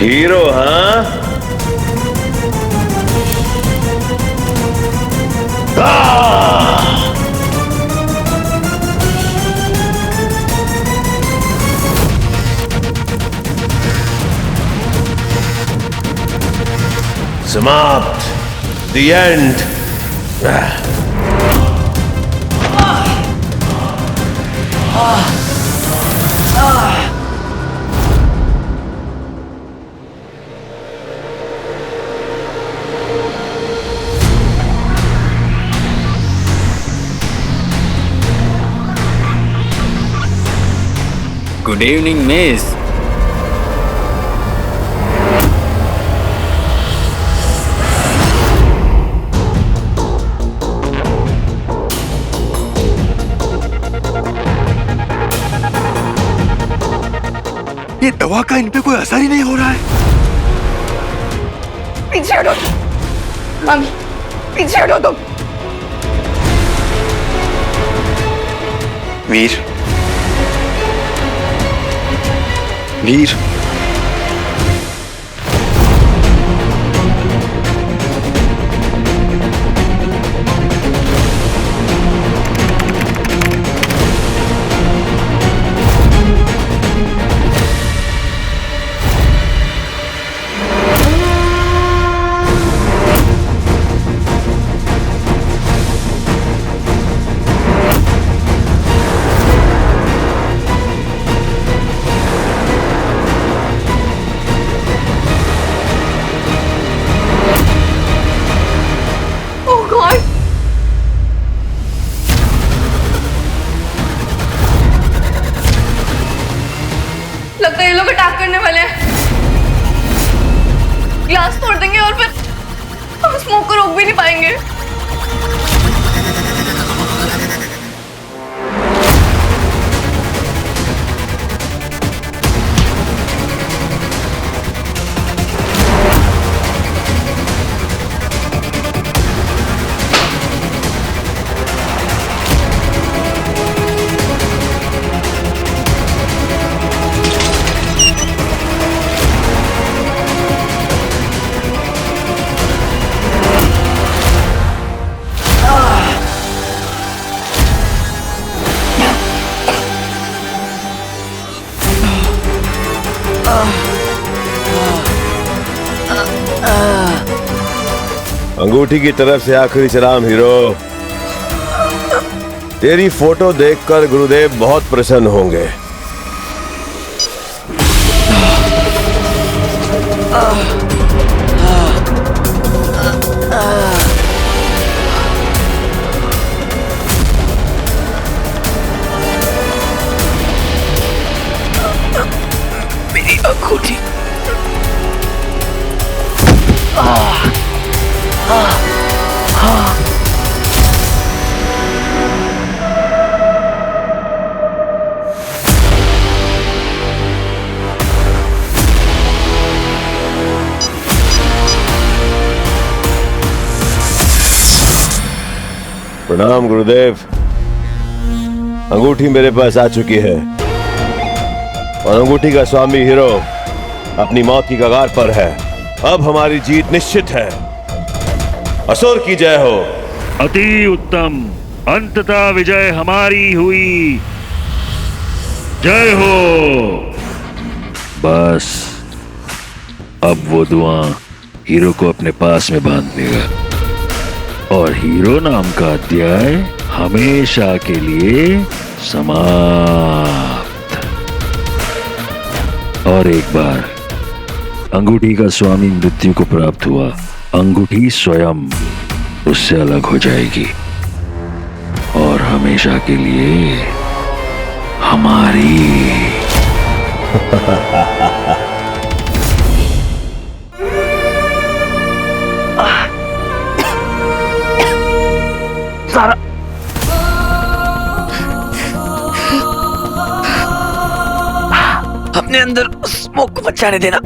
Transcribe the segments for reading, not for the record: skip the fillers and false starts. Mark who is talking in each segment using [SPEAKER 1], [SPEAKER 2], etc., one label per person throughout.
[SPEAKER 1] Hero हाँ? समाप्त। The end.
[SPEAKER 2] Good evening, miss.
[SPEAKER 3] ये दवा का इन पे कोई असर ही नहीं हो रहा है।
[SPEAKER 4] पीछे हटो मम्मी, पीछे हटो तुम।
[SPEAKER 3] वीर, वीर,
[SPEAKER 4] ओह गॉड, लगता है ये लोग अटैक करने वाले हैं। ग्लास तोड़ देंगे और फिर हम स्मोक को रोक भी नहीं पाएंगे।
[SPEAKER 1] अंगूठी की तरफ से आखिरी सलाम हीरो। तेरी फोटो देखकर गुरुदेव बहुत प्रसन्न होंगे।
[SPEAKER 3] मेरी अंगूठी।
[SPEAKER 1] प्रणाम गुरुदेव। अंगूठी मेरे पास आ चुकी है और अंगूठी का स्वामी हीरो अपनी मौत की कगार पर है। अब हमारी जीत निश्चित है। असुर की जय हो।
[SPEAKER 5] अति उत्तम, अंततः विजय हमारी हुई। जय हो। बस अब वो धुआं हीरो को अपने पास में बांध देगा और हीरो नाम का अध्याय हमेशा के लिए समाप्त। और एक बार अंगूठी का स्वामी मृत्यु को प्राप्त हुआ, अंगूठी स्वयं उससे अलग हो जाएगी और हमेशा के लिए हमारी।
[SPEAKER 3] सारा अपने अंदर स्मोक को बचाने देना।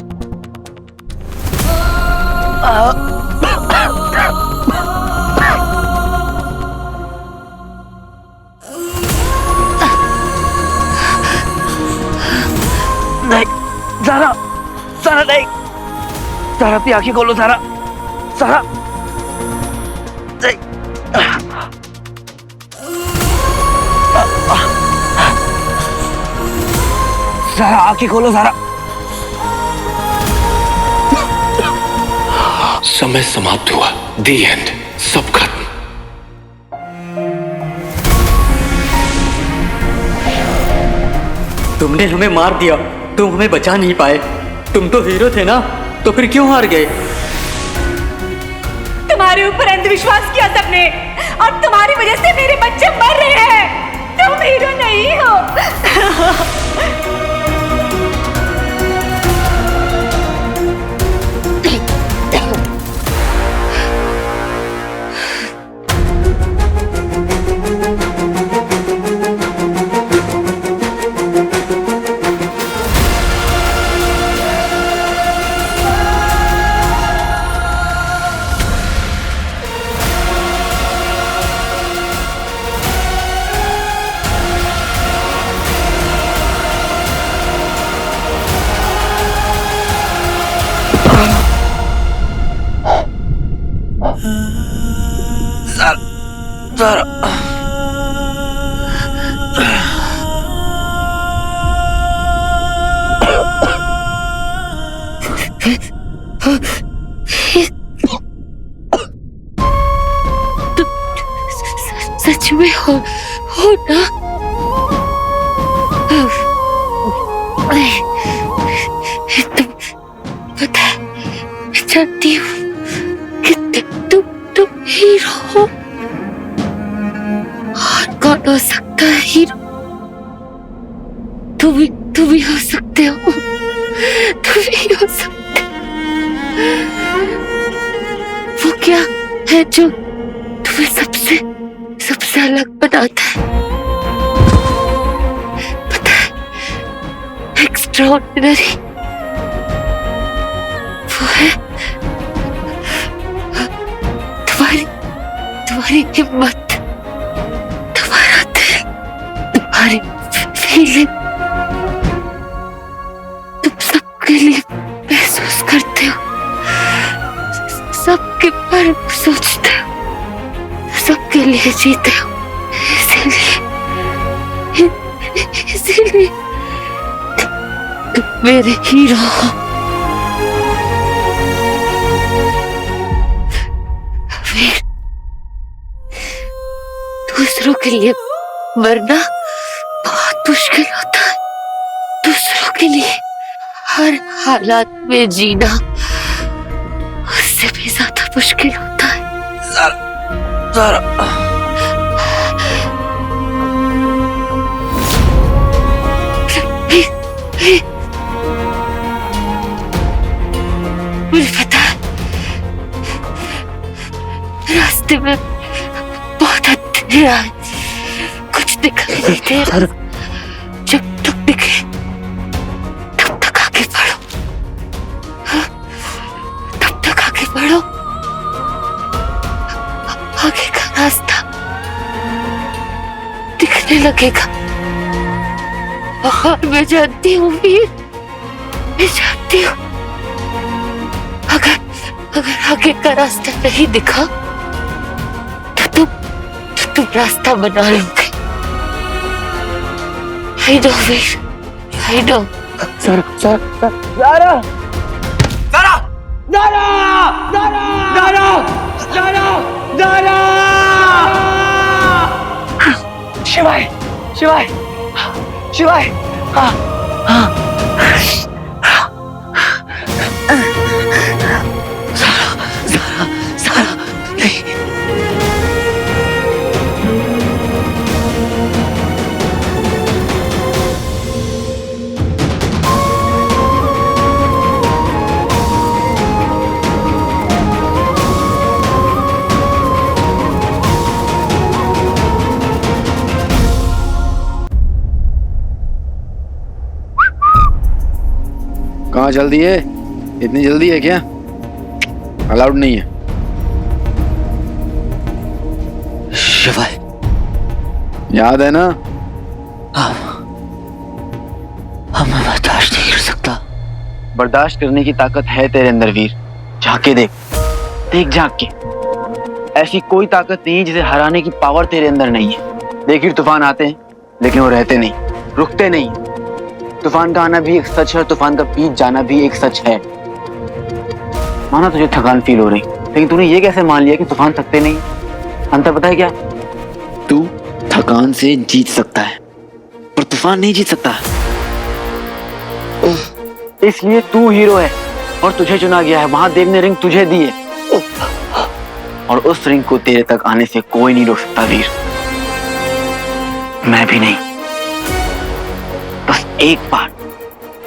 [SPEAKER 3] नहीं, सारा, सारा नहीं।
[SPEAKER 2] सारा अपनी आंखें खोलो सारा, सारा सारा आंखें खोलो सारा।
[SPEAKER 6] समय समाप्त हुआ। दी एंड। सब खत्म।
[SPEAKER 7] तुमने हमें मार दिया, तुम हमें बचा नहीं पाए। तुम तो हीरो थे ना, तो फिर क्यों हार गए?
[SPEAKER 4] तुम्हारे ऊपर अंधविश्वास किया सबने और तुम्हारी वजह से मेरे बच्चे मर रहे हैं। तुम हीरो नहीं हो।
[SPEAKER 2] सारा
[SPEAKER 8] सच में हो ना? तुम पता है, मैं जानती हूँ कि तुम हीरो हो। और कौन हो सकता है हीरो? तुम ही हो सकते हो। तुम ही हो सकते हो। वो क्या है जो तुम्हें सबसे अलग बनाता है? पता है, एक्स्ट्राऑर्डिनरी। वो है तुम्हारी हिम्मत, तुम्हारा दिल, तुम्हारी फीलिंग। तुम सबके लिए महसूस करते हो, सबके बारे में सोचते हो, सबके लिए जीते हो। इसीलिए तुम मेरे हीरो हो। वीर, दूसरों के लिए मरना बहुत मुश्किल होता है। दूसरों के लिए हर हालात में जीना उससे भी ज्यादा मुश्किल होता है।
[SPEAKER 2] सारा
[SPEAKER 8] मुझे पता है, रास्ते में बहुत अंधेरा है, कुछ दिखाई नहीं दे रहा। जब तक दिखे तब तक आगे बढ़ो। हाँ? तब तक आगे बढ़ो। आगे का रास्ता दिखने लगेगा। और मैं जानती हूँ वीर, मैं जानती हूँ, अगर आगे का रास्ता नहीं दिखा तो तुम रास्ता बना लोगे। I know Veer, I know।
[SPEAKER 2] शिवाय सारा नहीं।
[SPEAKER 9] कहाँ जल्दी है? इतनी जल्दी है क्या? अलाउड नहीं है।
[SPEAKER 2] शिवाय,
[SPEAKER 9] याद है ना?
[SPEAKER 2] मैं बर्दाश्त नहीं कर सकता।
[SPEAKER 9] बर्दाश्त करने की ताकत है तेरे अंदर वीर। झाके देख, देख झाक के। ऐसी कोई ताकत नहीं जिसे हराने की पावर तेरे अंदर नहीं है। देखिए तूफान आते हैं लेकिन वो रहते नहीं, रुकते नहीं। तूफान का आना भी एक सच है, तूफान का बीत जाना भी एक सच है। माना तुझे थकान फील हो रही, लेकिन तूने ये कैसे मान लिया कि तूफान थकते नहीं? अंतर पता है क्या? तू थकान से जीत सकता है पर तूफान नहीं जीत सकता। इसलिए तू हीरो है और तुझे चुना गया है। महादेव ने रिंग तुझे दी है और उस रिंग को तेरे तक आने से कोई नहीं रोक सकता वीर। मैं भी नहीं। बस एक बार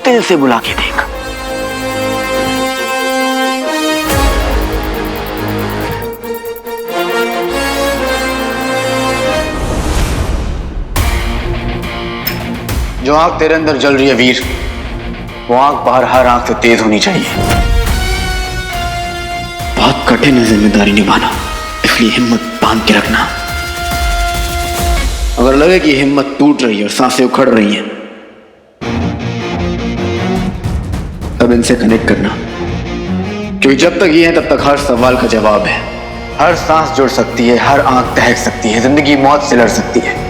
[SPEAKER 9] दिल से बुला के देख। जो आग तेरे अंदर जल रही है वीर, वो आग बाहर हर आंख से तेज होनी चाहिए। बहुत कठिन है जिम्मेदारी निभाना, इसलिए हिम्मत बांध के रखना। अगर लगे कि हिम्मत टूट रही है और सांसें उखड़ रही हैं, तब इनसे कनेक्ट करना, क्योंकि जब तक ये है तब तक हर सवाल का जवाब है। हर सांस जुड़ सकती है, हर आंख दहक सकती है, जिंदगी मौत से लड़ सकती है,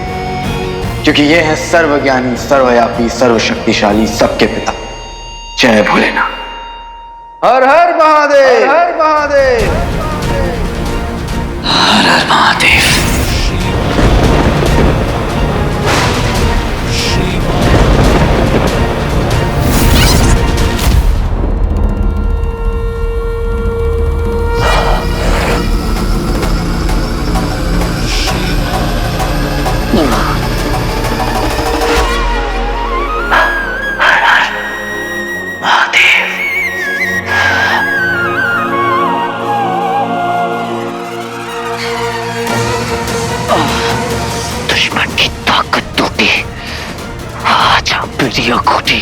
[SPEAKER 9] क्योंकि ये है सर्वज्ञानी, सर्वव्यापी, सर्वशक्तिशाली, सबके पिता। जय भोलेनाथ। हर हर महादेव, हर हर महादेव, हर हर महादेव। दुश्मन की ताकत टूटी, आजा प्रिय खोटी।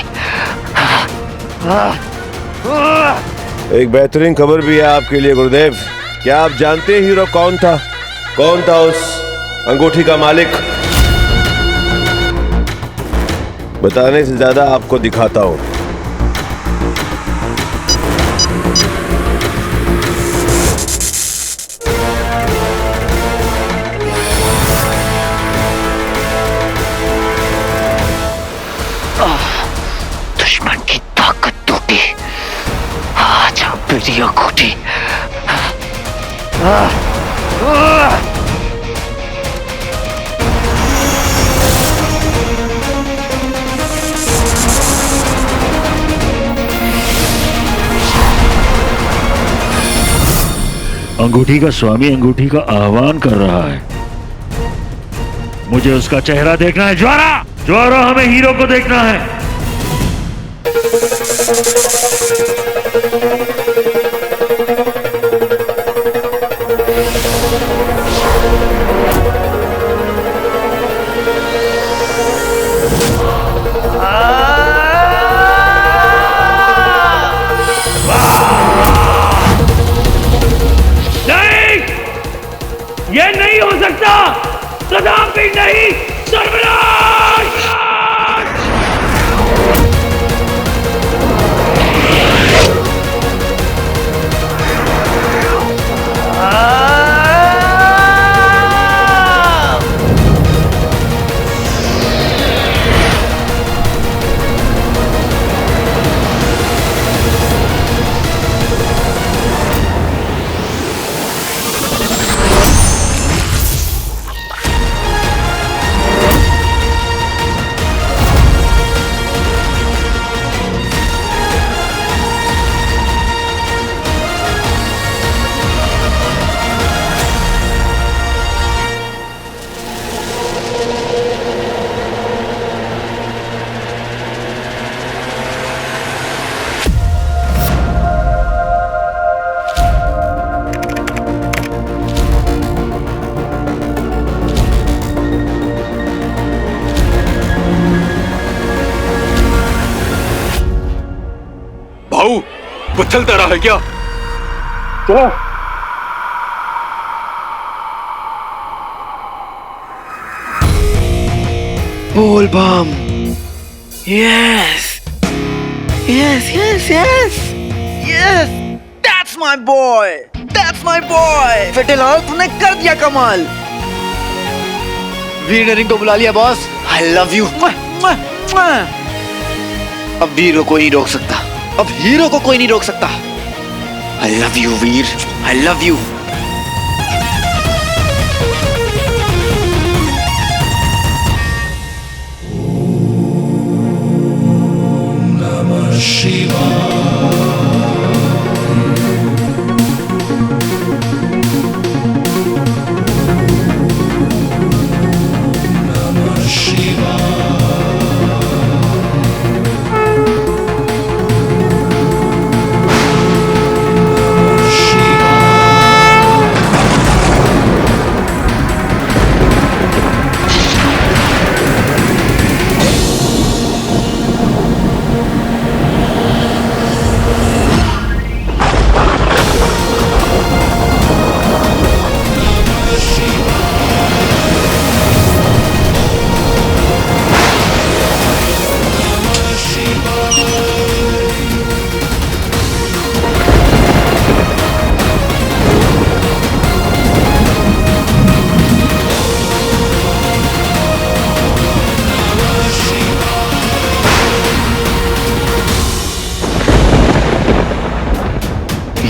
[SPEAKER 1] एक बेहतरीन खबर भी है आपके लिए गुरुदेव। क्या आप जानते हैं हीरो कौन था? कौन था उस अंगूठी का मालिक? बताने से ज्यादा आपको दिखाता हूं।
[SPEAKER 8] दुश्मन की ताकत टूटी, आजा प्रिय खोटी।
[SPEAKER 5] अंगूठी का स्वामी अंगूठी का आह्वान कर रहा है। मुझे उसका चेहरा देखना है। ज्वारा, ज्वारा, हमें हीरो को देखना है।
[SPEAKER 10] नहीं, ये नहीं हो सकता, कदापि नहीं। सर्वनाश!
[SPEAKER 3] भाऊ, वो चलता रहा है क्या?
[SPEAKER 9] क्या? बोल बम। Yes, yes, yes, yes, yes, that's That's my boy. That's my boy. फिलहाल तूने कर दिया कमाल। वीर ने रिंग को बुला लिया बॉस। I love you. अब वीर को कोई नहीं रोक सकता। अब हीरो को कोई नहीं रोक सकता। I love you Veer. I love you.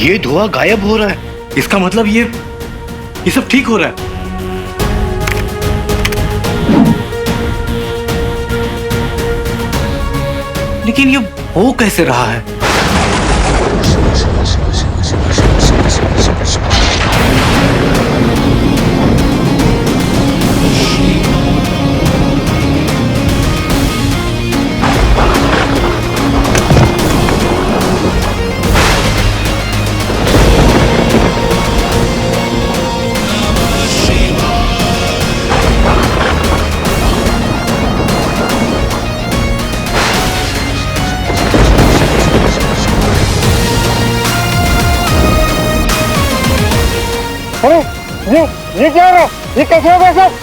[SPEAKER 10] ये धुआं गायब हो रहा है। इसका मतलब ये सब ठीक हो रहा है। लेकिन ये हो कैसे रहा है?
[SPEAKER 11] ये क्या हो रहा है? ये कैसे हो गया सब?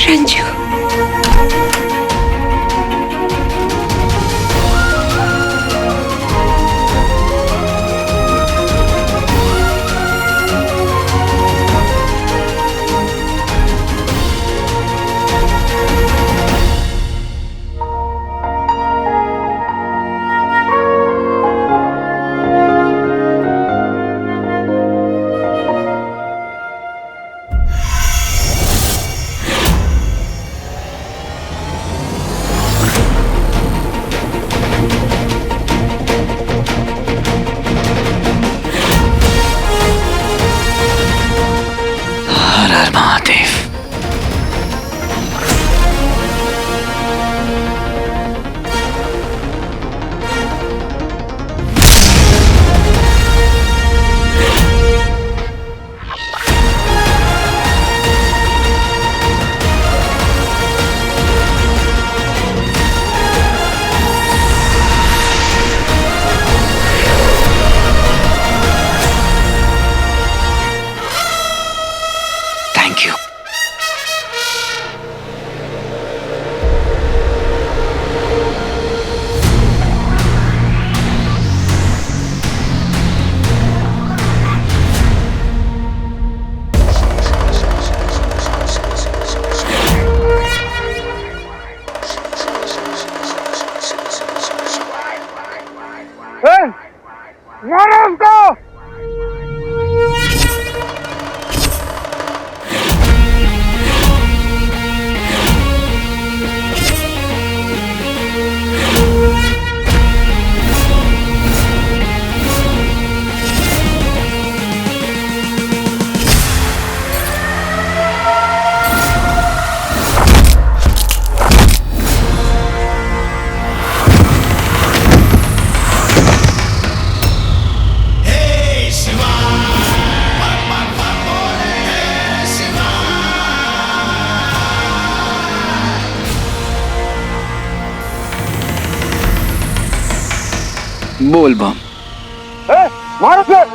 [SPEAKER 8] रंजू,
[SPEAKER 2] हर हर महादेव। Thank you.
[SPEAKER 9] बोल बम।
[SPEAKER 11] मारो फिर।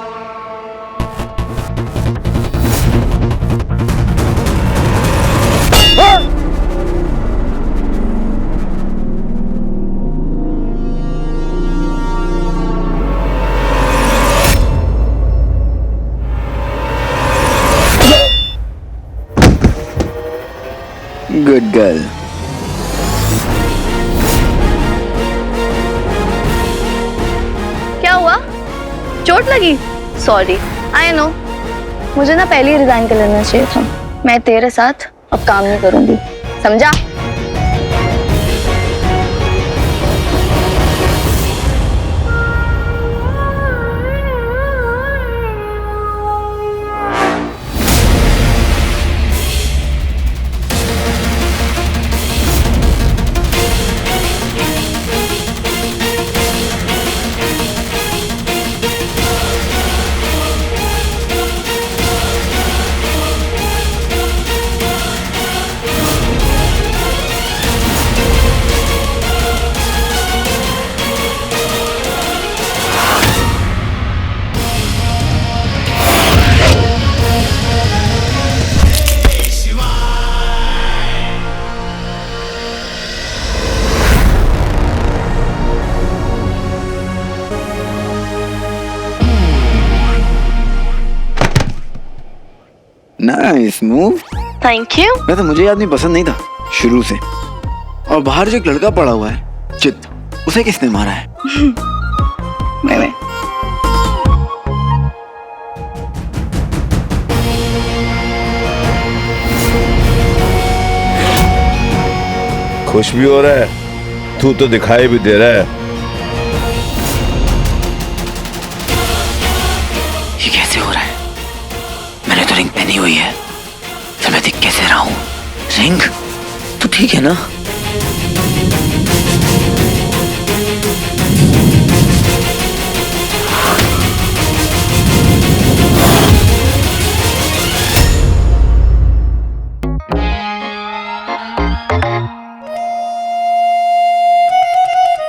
[SPEAKER 9] Good girl.
[SPEAKER 8] क्या हुआ? चोट लगी? Sorry, I know. मुझे ना पहले ही रिजाइन कर लेना चाहिए था। मैं तेरे साथ अब काम नहीं करूंगी, समझा?
[SPEAKER 9] Nice move.
[SPEAKER 8] Thank you.
[SPEAKER 9] वैसे मुझे ये आदमी पसंद नहीं था शुरू से। और बाहर जो एक लड़का पड़ा हुआ है चित, उसे किसने मारा है? मैंने।
[SPEAKER 1] खुश भी हो रहा है, तू तो दिखाई भी दे रहा है।
[SPEAKER 2] ये कैसे हो रहा है? मैंने तो रिंग पहनी हुई है, तो मैं दिख कैसे रहा हूं? रिंग तो ठीक है ना?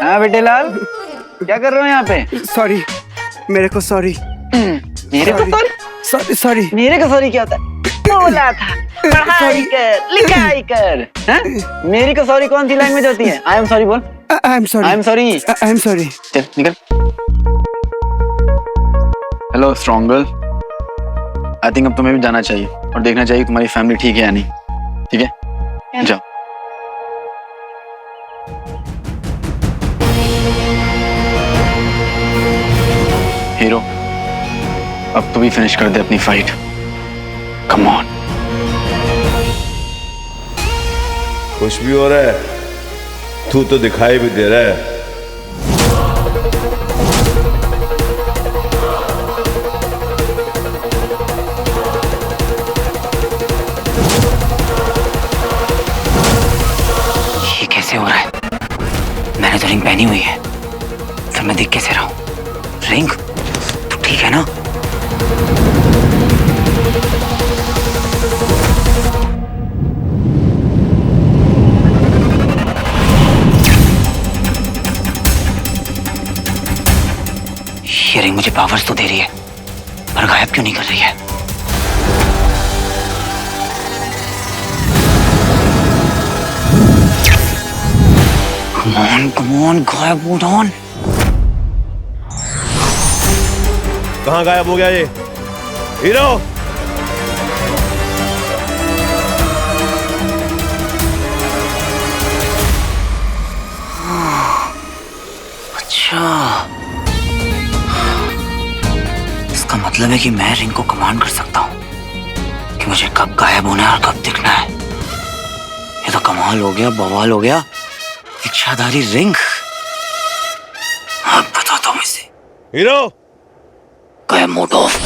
[SPEAKER 9] हाँ बेटे लाल, क्या कर रहे हो यहाँ पे?
[SPEAKER 11] सॉरी, मेरे को सॉरी।
[SPEAKER 9] मेरे को सॉरी?
[SPEAKER 11] Sorry sorry.
[SPEAKER 9] मेरे को सॉरी क्या होता है? बोला था पढ़ाई कर, लिखाई कर। हाँ? मेरी को सॉरी कौन सी लैंग्वेज होती है? आई एम सॉरी बोल।
[SPEAKER 11] I am sorry.
[SPEAKER 9] I am sorry.
[SPEAKER 11] I am sorry.
[SPEAKER 9] चल निकल। Hello strong girl, I think अब तुम्हें भी जाना चाहिए और देखना चाहिए तुम्हारी फैमिली ठीक है या नहीं। ठीक है, जाओ। हीरो, अब तो भी फिनिश कर दे अपनी फाइट। Come on.
[SPEAKER 1] खुश भी हो रहा है, तू तो दिखाई भी दे रहा है।
[SPEAKER 2] ये कैसे हो रहा है? मैंने तो रिंग पहनी हुई है, फिर मैं दिख कैसे रहा हूं? रिंग तो ठीक है ना? ये रिंग मुझे पावर्स तो दे रही है, पर गायब क्यों नहीं कर रही है? Come on, गायब मूड ऑन।
[SPEAKER 1] कहाँ गायब हो गया ये हीरो?
[SPEAKER 2] अच्छा, इसका मतलब है कि मैं रिंग को कमांड कर सकता हूँ कि मुझे कब गायब होना है और कब दिखना है। ये तो कमाल हो गया, बवाल हो गया। इच्छाधारी रिंग। अब बताता हूँ इसे।
[SPEAKER 1] हीरो,
[SPEAKER 2] गायब मोड ऑफ।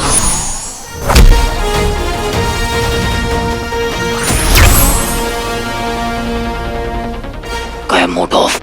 [SPEAKER 2] गायब मोड ऑफ।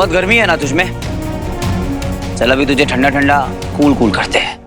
[SPEAKER 2] बहुत गर्मी है ना तुझमें? चल अभी तुझे ठंडा ठंडा कूल कूल करते हैं।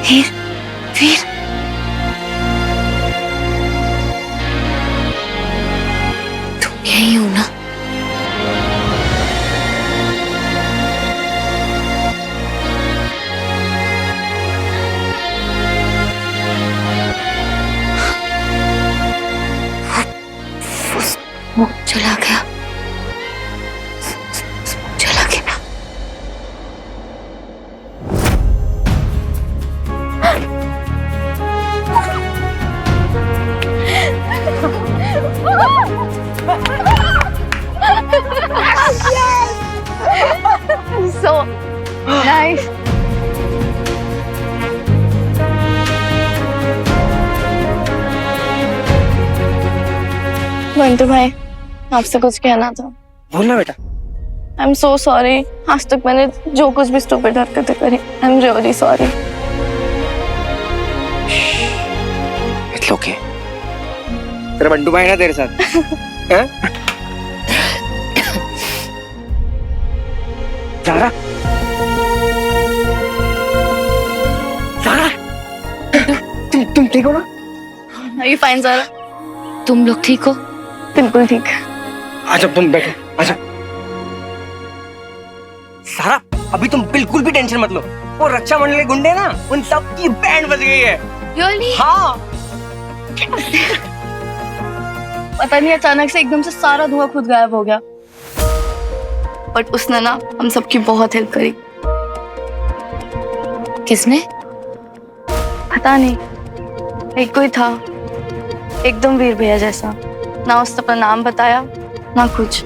[SPEAKER 8] वीर, वीर, तुम यही हो ना? वो चला गया, चला गया।
[SPEAKER 4] So nice.
[SPEAKER 12] बंटू भाई, आपसे कुछ कहना था।
[SPEAKER 7] बोलना बेटा।
[SPEAKER 12] आई एम सो सॉरी, आज तक मैंने जो कुछ भी स्टूपिड हरकतें करी, I am really sorry.
[SPEAKER 2] It's okay.
[SPEAKER 7] तेरा बंटू भाई ना तेरे साथ हैं? सारा, सारा, तुम ठीक हो ना?
[SPEAKER 12] Are you fine, सारा?
[SPEAKER 8] तुम लोग ठीक हो?
[SPEAKER 12] बिल्कुल ठीक।
[SPEAKER 7] आजा तुम बैठो, आजा। सारा, अभी तुम बिल्कुल भी टेंशन मत लो। वो रक्षा मंडल के गुंडे ना, उन सब की बैंड बज गई है।
[SPEAKER 12] Really?
[SPEAKER 7] हाँ।
[SPEAKER 12] पता नहीं अचानक से एकदम से सारा धुआं खुद गायब हो गया, बट उसने ना हम सबकी बहुत हेल्प करी।
[SPEAKER 8] किसने?
[SPEAKER 12] पता नहीं, एक कोई था एकदम वीर भैया जैसा, ना उसने अपना नाम बताया ना कुछ,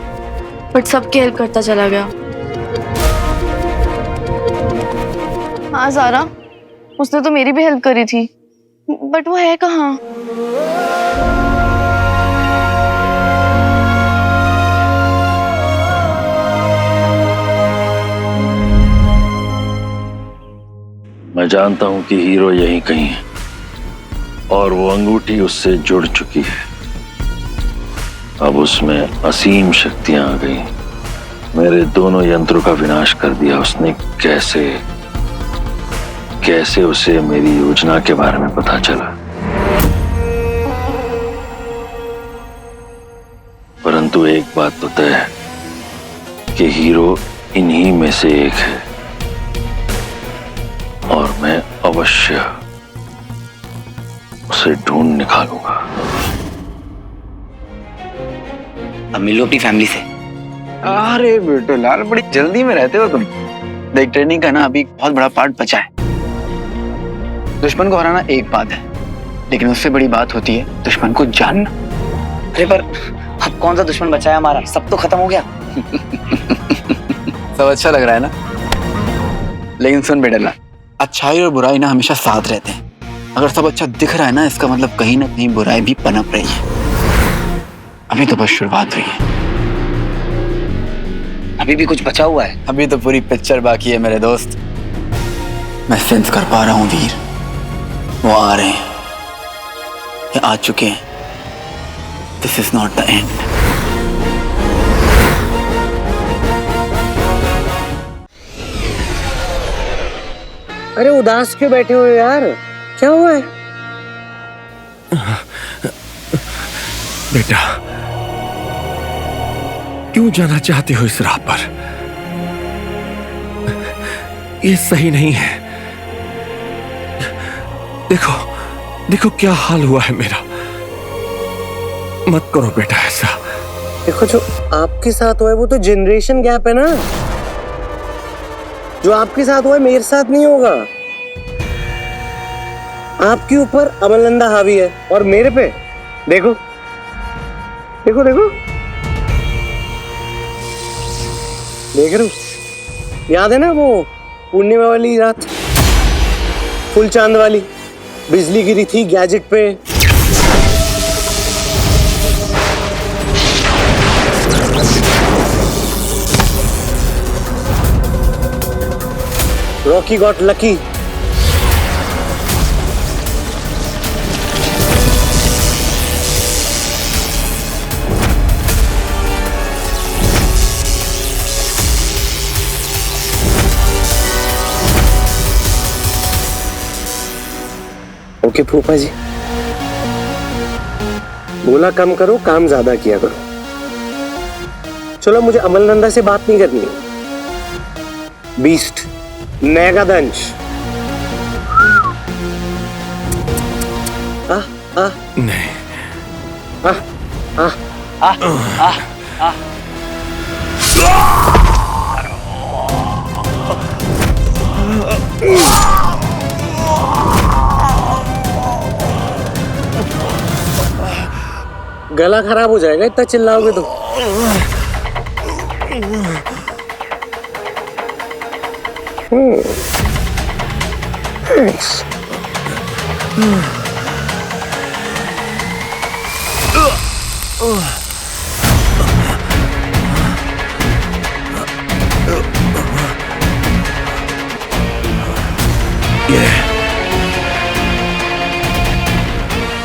[SPEAKER 12] बट सबकी हेल्प करता चला गया। हाँ ज़ारा, उसने तो मेरी भी हेल्प करी थी, बट वो है कहाँ?
[SPEAKER 5] मैं जानता हूं कि हीरो यहीं कहीं है और वो अंगूठी उससे जुड़ चुकी है। अब उसमें असीम शक्तियां आ गई। मेरे दोनों यंत्रों का विनाश कर दिया उसने। कैसे कैसे उसे मेरी योजना के बारे में पता चला? परंतु एक बात तो तय है कि हीरो इन्हीं में से एक है और मैं अवश्य उसे ढूंढ निकालूंगा।
[SPEAKER 2] अब मिलो अपनी फैमिली से।
[SPEAKER 9] अरे बेटे लाल, बड़ी जल्दी में रहते हो तुम। देख, ट्रेनिंग का ना अभी बहुत बड़ा पार्ट बचा है। दुश्मन को हराना एक बात है, लेकिन उससे बड़ी बात होती है दुश्मन को जानना।
[SPEAKER 2] अरे पर अब कौन सा दुश्मन बचा है हमारा? सब तो खत्म हो गया।
[SPEAKER 9] सब अच्छा लग रहा है ना? लेकिन सुन बेटे लाल, अच्छाई और बुराई ना हमेशा साथ रहते हैं। अगर सब अच्छा दिख रहा है ना, इसका मतलब कहीं ना कहीं बुराई भी पनप रही है। अभी तो बस शुरुआत हुई है।
[SPEAKER 2] अभी भी कुछ बचा हुआ है।
[SPEAKER 9] अभी तो पूरी पिक्चर बाकी है मेरे दोस्त। मैं सेंस कर पा रहा हूं वीर, वो आ रहे हैं, ये आ चुके हैं। This is not the end.
[SPEAKER 11] अरे उदास क्यों बैठे हो यार, क्या हुआ है?
[SPEAKER 3] बेटा, क्यों जाना चाहते हो इस राह पर? ये सही नहीं है। देखो देखो क्या हाल हुआ है मेरा। मत करो बेटा ऐसा।
[SPEAKER 11] देखो, जो आपके साथ हुआ है वो तो जनरेशन गैप है ना। जो आपके साथ हुआ है मेरे साथ नहीं होगा। आपके ऊपर अमलनंदा हावी है और मेरे पे देखो देखो देखो, देख रहे हो? याद है ना वो पूर्णिमा वाली रात, फुल चांद वाली, बिजली गिरी थी गैजेट पे। Rocky got lucky. ओके फूफा जी, बोला कम करो, काम ज्यादा किया करो। चलो, मुझे अमलनंदा से बात नहीं करनी है। बीस्ट, मेगादंश।
[SPEAKER 3] नहीं।
[SPEAKER 11] गला खराब हो जाएगा इतना चिल्लाओगे तो। थैंक्स।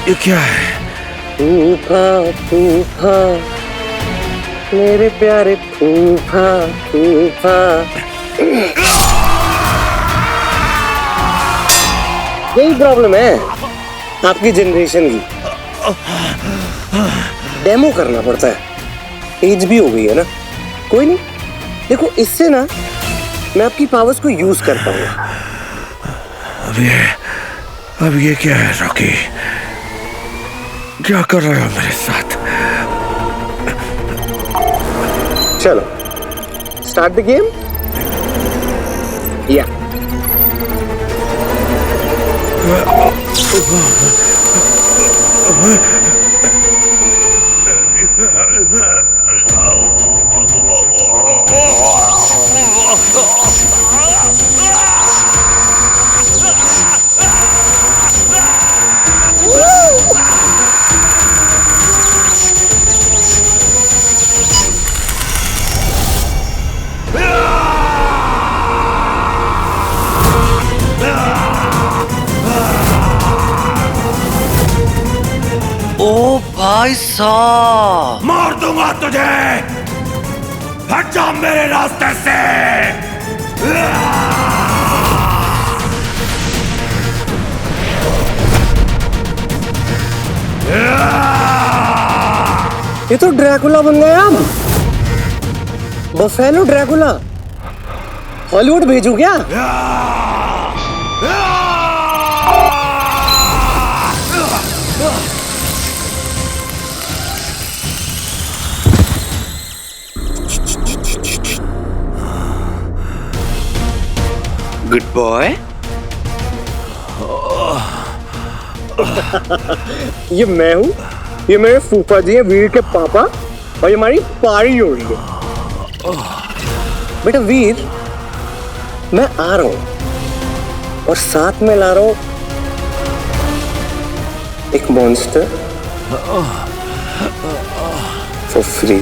[SPEAKER 3] ये क्या है?
[SPEAKER 11] फूफा फूफा, मेरे प्यारे फूफा फूफा। यही प्रॉब्लम है आपकी जनरेशन की। डेमो करना पड़ता है। एज भी हो गई है ना। कोई नहीं, देखो इससे ना मैं आपकी पावर्स को यूज करता हूँ।
[SPEAKER 3] अब ये क्या है रॉकी? क्या कर रहे हो मेरे साथ?
[SPEAKER 11] चलो स्टार्ट द गेम। या
[SPEAKER 2] ओ भाई साहब,
[SPEAKER 3] मार दूंगा तुझे। हट जा मेरे रास्ते से।
[SPEAKER 11] ये तो ड्रैकुला बन गया। हम बफेलो ड्रैकुला। हॉलीवुड भेजू क्या?
[SPEAKER 9] Good boy.
[SPEAKER 11] ये मैं हूँ, ये मेरे फूफा जी है, वीर के पापा, और ये हमारी पारी हो रही है। बेटा वीर, मैं आ रहा हूँ और साथ में ला रहा हूँ एक मॉन्स्टर फॉर फ्री।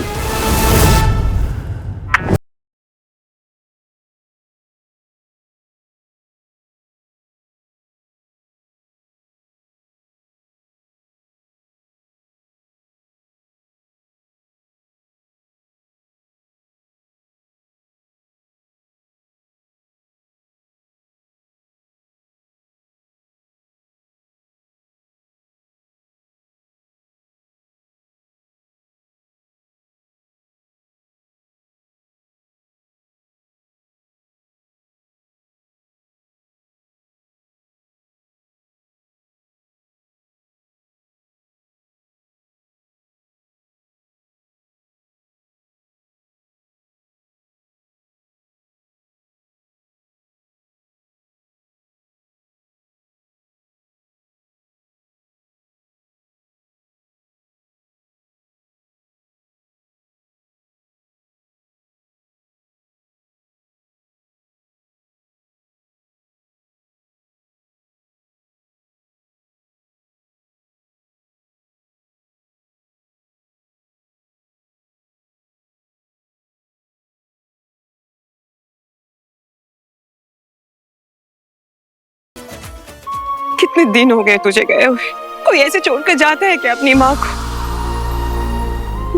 [SPEAKER 13] कितने दिन हो गए तुझे गए हुए, कोई ऐसे छोड़कर जाता है क्या अपनी माँ को?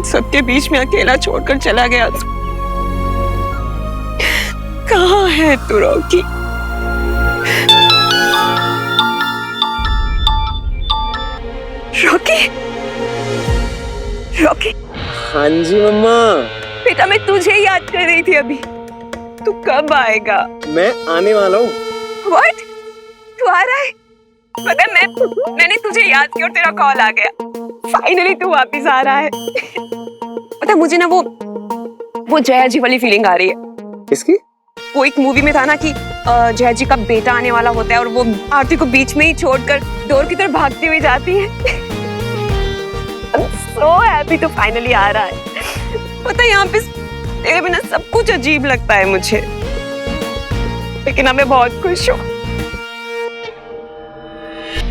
[SPEAKER 13] सबके बीच में अकेला छोड़कर चला गया तू। कहाँ है तू रॉकी? Rocky, Rocky.
[SPEAKER 11] हाँ जी मम्मा।
[SPEAKER 13] बेटा मैं तुझे याद कर रही थी अभी। तू कब आएगा?
[SPEAKER 11] मैं आने वाला हूँ।
[SPEAKER 13] What? तू आ रहा है? पता है मैंने तुझे याद किया और तेरा कॉल आ गया। फाइनली तू वापस आ रहा है। पता है मुझे ना वो जया जी वाली फीलिंग आ रही है।
[SPEAKER 11] किसकी?
[SPEAKER 13] वो एक मूवी में था ना कि जया जी का बेटा आने वाला होता है और वो आरती को बीच में ही छोड़कर डोर की तरफ भागती हुई जाती है। I'm so happy तू फाइनली आ रहा है। पता है यहाँ पे तेरे बिना सब कुछ अजीब लगता है मुझे, लेकिन अब मैं बहुत खुश हूँ।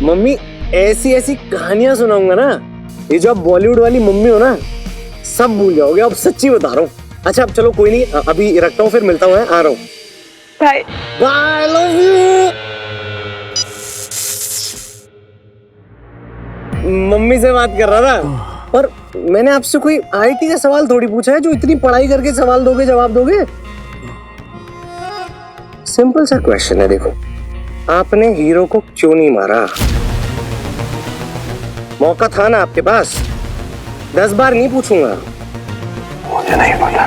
[SPEAKER 11] मम्मी ऐसी ऐसी कहानियां सुनाऊंगा ना, ये जो आप बॉलीवुड वाली मम्मी हो ना, सब भूल जाओगे। अब सच्ची बता रहा हूँ। अच्छा अब चलो कोई नहीं, अभी रखता हूँ, फिर मिलता हूँ, आ रहा हूँ।
[SPEAKER 13] Bye
[SPEAKER 11] bye, love you. Mummy से बात कर रहा था और मैंने आपसे कोई आईटी का सवाल थोड़ी पूछा है जो इतनी पढ़ाई करके सवाल दोगे, जवाब दोगे। सिंपल सा क्वेश्चन है, देखो आपने हीरो को क्यों नहीं मारा? मौका था ना आपके पास। 10 बार नहीं पूछूंगा।
[SPEAKER 10] मुझे नहीं पता।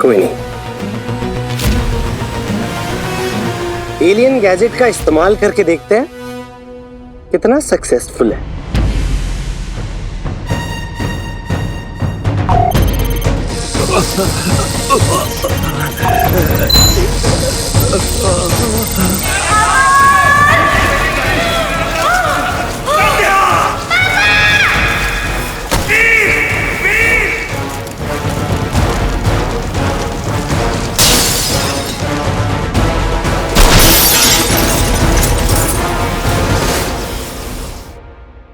[SPEAKER 11] कोई नहीं। एलियन गैजेट का इस्तेमाल करके देखते हैं कितना सक्सेसफुल है।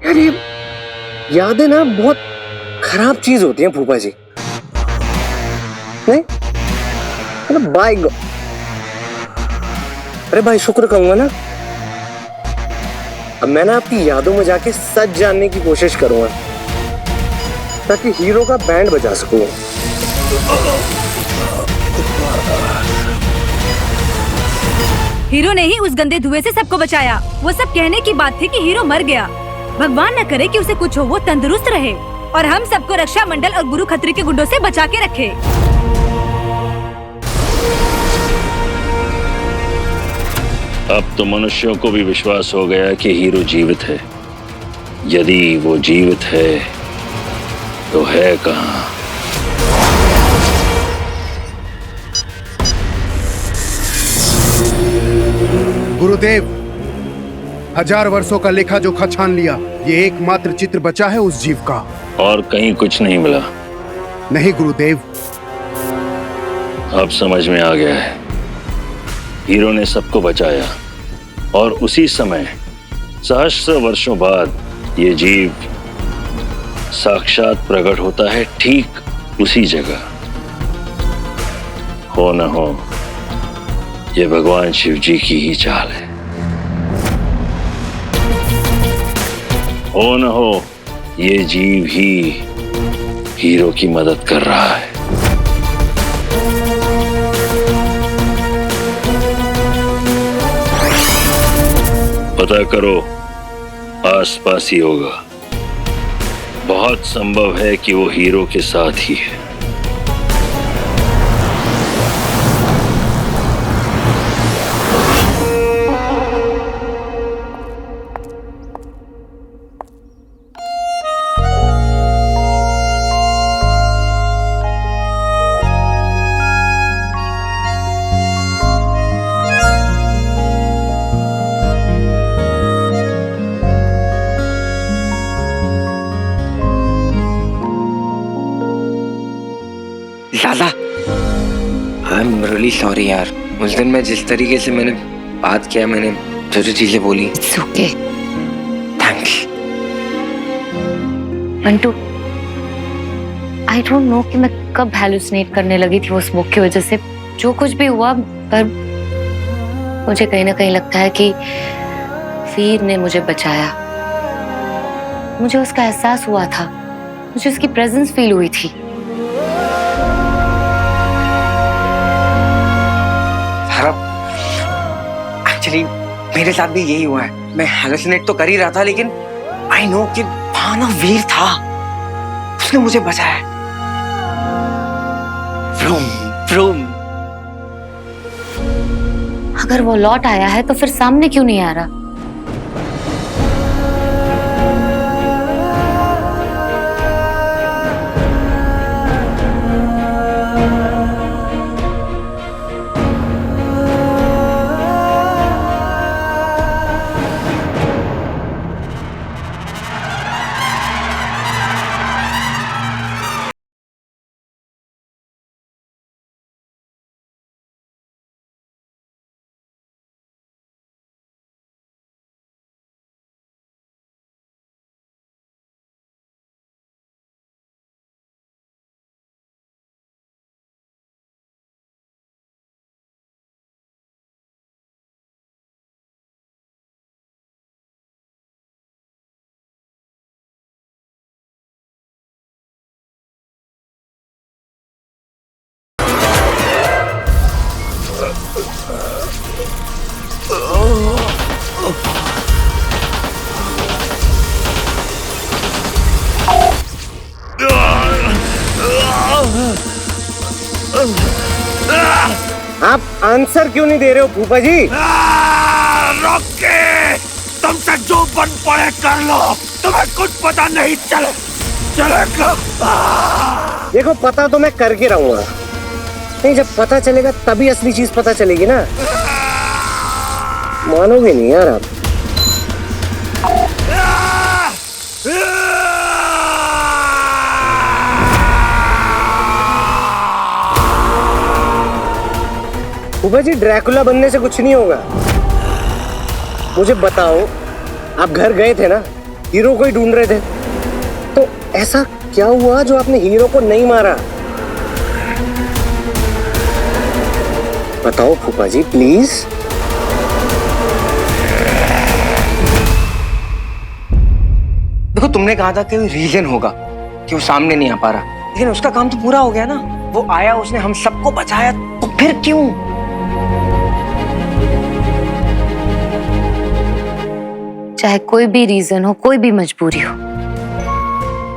[SPEAKER 11] अरे यादें ना बहुत खराब चीज होती हैं फूफा जी, नहीं? मतलब बाय गॉड। अरे भाई शुक्र कहूंगा ना, अब मैं ना आपकी यादों में जाके सच जानने की कोशिश करूंगा ताकि हीरो का बैंड बजा सकूं।
[SPEAKER 4] हीरो ने ही उस गंदे धुएं से सबको बचाया। वो सब कहने की बात थी कि हीरो मर गया। भगवान न करे कि उसे कुछ हो, वो तंदुरुस्त रहे और हम सबको रक्षा मंडल और गुरु खत्री के गुंडों से बचा के रखे।
[SPEAKER 5] अब तो मनुष्यों को भी विश्वास हो गया कि हीरो जीवित है। यदि वो जीवित है तो है कहाँ?
[SPEAKER 14] गुरुदेव, 1000 वर्षों का लेखा जोखा छान लिया। ये एकमात्र चित्र बचा है उस जीव का।
[SPEAKER 5] और कहीं कुछ नहीं मिला?
[SPEAKER 14] नहीं गुरुदेव।
[SPEAKER 5] अब समझ में आ गया है। हीरो ने सबको बचाया और उसी समय सहस्र वर्षों बाद ये जीव साक्षात प्रकट होता है ठीक उसी जगह। हो न हो, ये भगवान शिव जी की ही चाल है। हो न हो, ये जीव ही हीरो की मदद कर रहा है। पता करो, आसपास ही होगा। बहुत संभव है कि वो हीरो के साथ ही है।
[SPEAKER 2] लाला, आई एम रियली सॉरी यार। उस दिन मैं जिस तरीके से मैंने बात किया, मैंने जो जो चीजें बोली।
[SPEAKER 8] It's okay.
[SPEAKER 2] Thanks.
[SPEAKER 8] Mantu, I don't know कि मैं कब हैलुसिनेट करने लगी थी वो स्मोक की वजह से। जो कुछ भी हुआ, पर मुझे कहीं ना कहीं लगता है कि वीर ने मुझे बचाया। मुझे उसका एहसास हुआ था, मुझे उसकी प्रेजेंस फील हुई थी।
[SPEAKER 2] एक्चुअली मेरे साथ भी यही हुआ है। मैं हैलुसिनेट तो कर ही रहा था, लेकिन आई नो कि वहां ना वीर था, उसने मुझे बचाया। vroom, vroom।
[SPEAKER 8] अगर वो लौट आया है तो फिर सामने क्यों नहीं आ रहा?
[SPEAKER 11] आप आंसर क्यों नहीं दे रहे हो फूफा जी?
[SPEAKER 1] रोक के, तुमसे जो बन पड़े कर लो, तुम्हें कुछ पता नहीं चलेगा।
[SPEAKER 11] देखो, पता तो मैं करके रहूंगा, नहीं जब पता चलेगा तभी असली चीज पता चलेगी ना। मानोगे नहीं यार आप। फूफा जी, ड्रैकुला बनने से कुछ नहीं होगा। मुझे बताओ, आप घर गए थे ना, हीरो को ही ढूंढ रहे थे, तो ऐसा क्या हुआ जो आपने हीरो को नहीं मारा? बताओ फूफा जी प्लीज।
[SPEAKER 2] देखो, तुमने कहा था कि रीजन होगा कि वो सामने नहीं आ पा रहा, लेकिन उसका काम तो पूरा हो गया ना। वो आया, उसने हम सबको बचाया, तो फिर क्यों?
[SPEAKER 8] चाहे कोई भी रीजन हो, कोई भी मजबूरी हो,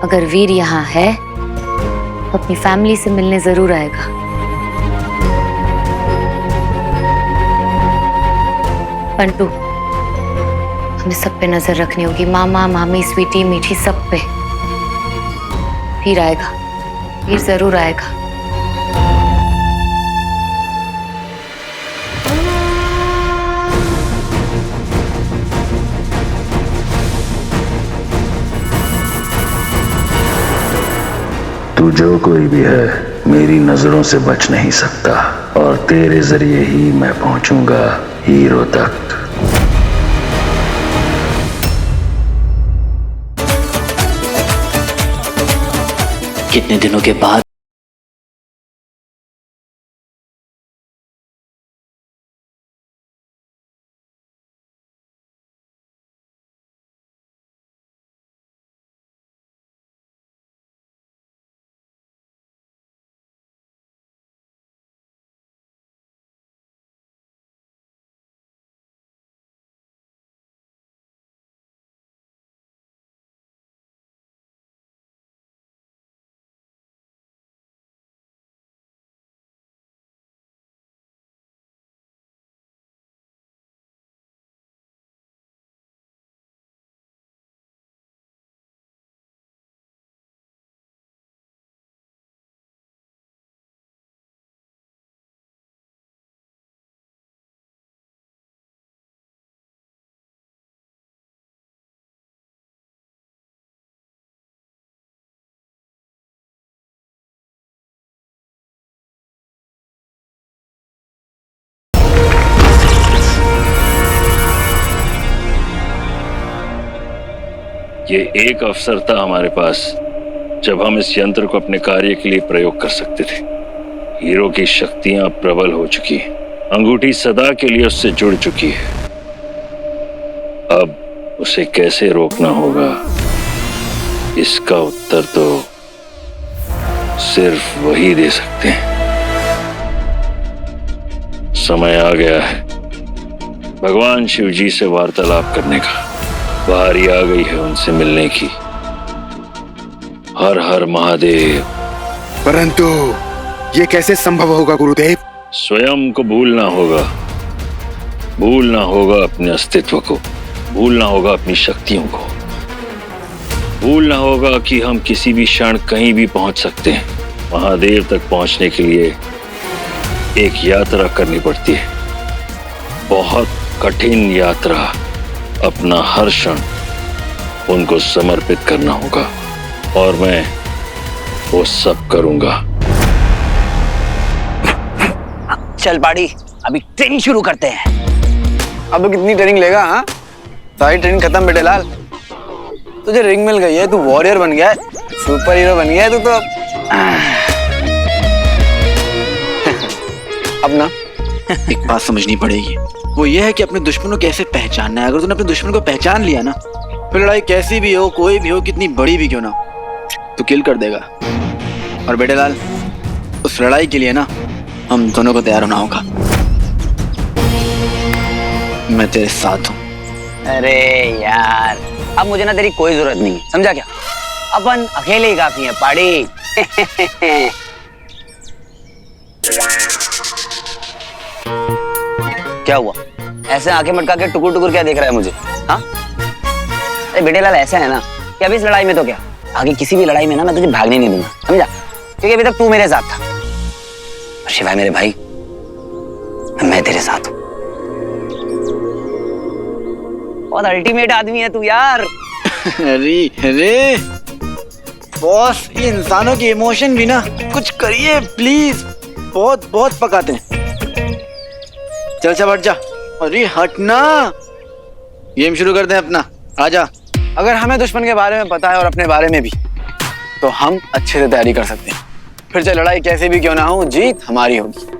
[SPEAKER 8] अगर वीर यहाँ है तो अपनी फैमिली से मिलने जरूर आएगा। पंटू, हमें सब पे नजर रखनी होगी, मामा मामी स्वीटी मीठी सब पे। वीर आएगा, वीर जरूर आएगा।
[SPEAKER 5] तू जो कोई भी है, मेरी नजरों से बच नहीं सकता, और तेरे जरिए ही मैं पहुंचूंगा हीरो तक।
[SPEAKER 2] कितने दिनों के बाद
[SPEAKER 5] ये एक अवसर था हमारे पास जब हम इस यंत्र को अपने कार्य के लिए प्रयोग कर सकते थे। हीरो की शक्तियां प्रबल हो चुकी हैं। अंगूठी सदा के लिए उससे जुड़ चुकी है। अब उसे कैसे रोकना होगा, इसका उत्तर तो सिर्फ वही दे सकते हैं। समय आ गया है भगवान शिव जी से वार्तालाप करने का। बारी आ गई है उनसे मिलने की। हर हर महादेव।
[SPEAKER 14] परंतु ये कैसे संभव होगा गुरुदेव?
[SPEAKER 5] स्वयं को भूलना होगा। भूलना होगा अपने अस्तित्व को, भूलना होगा अपनी शक्तियों को, भूलना होगा कि हम किसी भी क्षण कहीं भी पहुंच सकते हैं। महादेव तक पहुंचने के लिए एक यात्रा करनी पड़ती है, बहुत कठिन यात्रा। अपना हर क्षण उनको समर्पित करना होगा और मैं वो सब करूंगा।
[SPEAKER 9] चल पाड़ी, अभी ट्रेनिंग शुरू करते हैं। अब कितनी ट्रेनिंग लेगा? हाँ, सारी ट्रेनिंग खत्म बेटे लाल। तुझे रिंग मिल गई है, तू वॉरियर बन गया है, सुपर हीरो बन गया है तू तो। अब ना एक बात समझनी पड़ेगी, वो ये है कि अपने दुश्मनों को कैसे पहचानना है। अगर तूने अपने दुश्मन को पहचान लिया ना, फिर लड़ाई कैसी भी हो, कोई भी हो, कितनी बड़ी भी क्यों ना हो, तो किल कर देगा। और बेटे लाल, उस लड़ाई के लिए ना हम दोनों को तैयार होना होगा। मैं तेरे साथ हूँ।
[SPEAKER 2] अरे यार, अब मुझे ना तेरी कोई जरूरत नहीं, समझा क्या? अपन अकेले ही काफी हैं पाड़ी। क्या हुआ? ऐसे आंखें मटका के टुकुर टुकुर क्या देख रहा है मुझे? हाँ? अरे बेटे लाल, ऐसा है ना कि अभी इस लड़ाई में तो क्या, आगे किसी भी लड़ाई में ना मैं तुझे भागने नहीं दूंगा, समझा? क्योंकि अभी तक तू मेरे साथ था और शिवाय मेरे भाई, मैं तेरे साथ हूँ। बहुत अल्टीमेट आदमी है तू यार।
[SPEAKER 9] अरे अरे बॉस, ये इंसानों की इमोशन भी ना कुछ करिए प्लीज, बहुत बहुत पकाते हैं। चल चल हट जा। अरे हटना, गेम शुरू करते हैं अपना। आजा। अगर हमें दुश्मन के बारे में पता है और अपने बारे में भी, तो हम अच्छे से तैयारी कर सकते हैं। फिर चाहे लड़ाई कैसे भी क्यों ना हो, जीत हमारी होगी।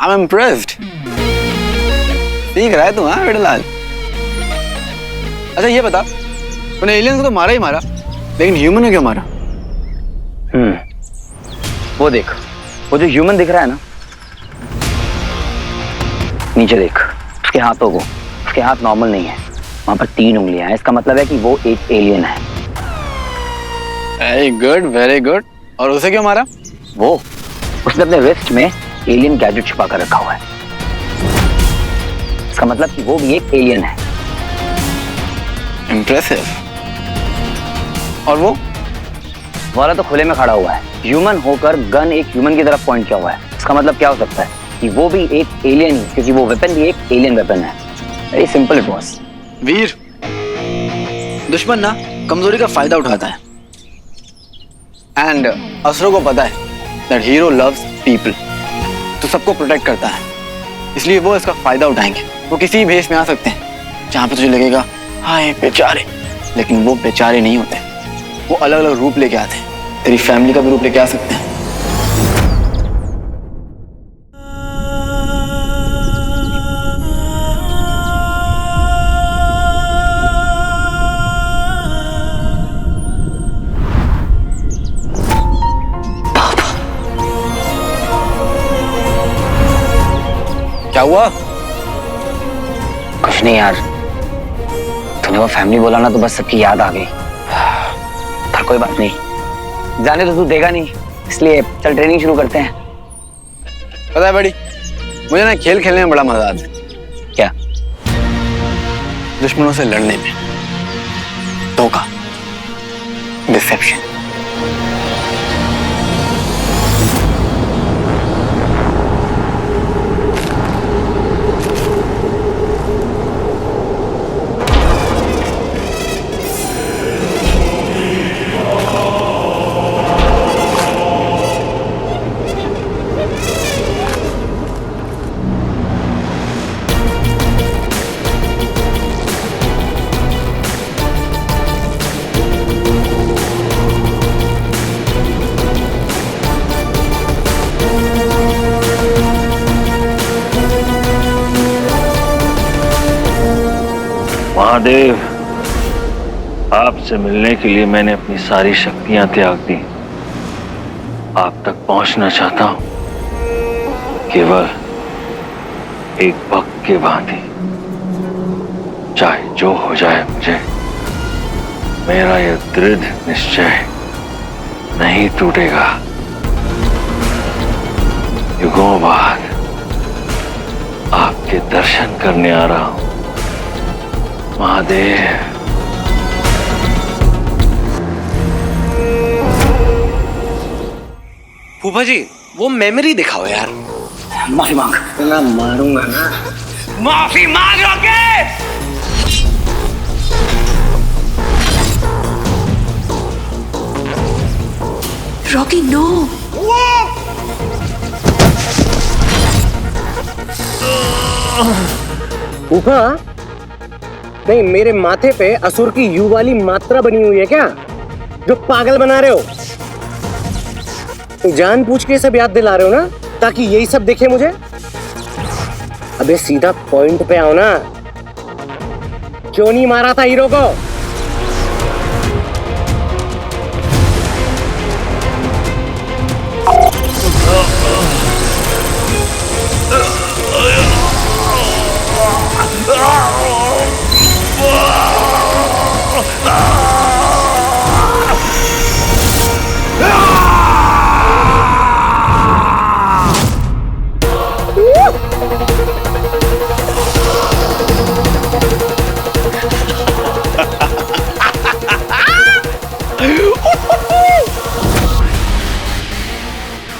[SPEAKER 9] I'm impressed. सीख रहा है तू, हाँ बेटे लाल। अच्छा ये बता, तूने एलियंस को तो मारा ही मारा, लेकिन ह्यूमन ने क्यों मारा?
[SPEAKER 2] वो देख, वो जो ह्यूमन दिख रहा है ना, नीचे देख उसके हाथों को। उसके हाथ नॉर्मल नहीं है, वहां पर 3 उंगलियां हैं। इसका मतलब है कि वो एक एलियन है।
[SPEAKER 9] Very good, very good. और उसे क्यों मारा?
[SPEAKER 2] उसने अपने रिस्ट में एलियन गैजेट छुपा कर रखा हुआ है।
[SPEAKER 9] इसका मतलब कि वो भी एक एलियन है। इम्प्रेसिव। और वो वाला तो खुले में खड़ा हुआ है, ह्यूमन होकर गन एक ह्यूमन की तरफ पॉइंट किया हुआ है। इसका मतलब क्या हो सकता है कि वो भी एक एलियन ही, क्योंकि वो वेपन भी एक एलियन वेपन है। Very simple it was.
[SPEAKER 15] Veer, दुश्मन ना कमजोरी का फायदा उठाता है,
[SPEAKER 9] एंड असुरों को पता है दैट हीरो लव्स पीपल, तो सबको प्रोटेक्ट करता है, इसलिए वो इसका फायदा उठाएंगे। वो किसी भी भेष में आ सकते हैं जहां पे तुझे लगेगा हाय बेचारे, लेकिन वो बेचारे नहीं होते, वो अलग अलग रूप लेके आते हैं। तेरी फैमिली का भी रूप लेके आ सकते हैं। क्या हुआ? कुछ नहीं यार, तूने वो फैमिली बोला ना तो बस सबकी याद आ गई। पर कोई बात नहीं, जाने तो तू देगा नहीं, इसलिए चल ट्रेनिंग शुरू करते हैं। पता है बड़ी, मुझे ना खेल खेलने में बड़ा मजा आता है। क्या? दुश्मनों से लड़ने में। धोखा, डिसेप्शन।
[SPEAKER 5] महादेव, आपसे मिलने के लिए मैंने अपनी सारी शक्तियां त्याग दी। आप तक पहुंचना चाहता हूं, केवल एक भक्त के भांति। चाहे जो हो जाए मुझे, मेरा यह दृढ़ निश्चय नहीं टूटेगा। युगों बाद आपके दर्शन करने आ रहा हूं महादेव।
[SPEAKER 10] फूफा जी, वो मेमोरी दिखाओ यार।
[SPEAKER 9] माफी मांग। मैं मारूंगा ना।
[SPEAKER 10] माफी मांगोगे?
[SPEAKER 13] Rocky no.
[SPEAKER 11] फूफा, नहीं मेरे माथे पे असुर की यू वाली मात्रा बनी हुई है क्या, जो पागल बना रहे हो? जानबूझ के सब याद दिला रहे हो ना, ताकि यही सब देखे मुझे? अबे सीधा पॉइंट पे आओ ना, क्यों नहीं मारा था हीरो को?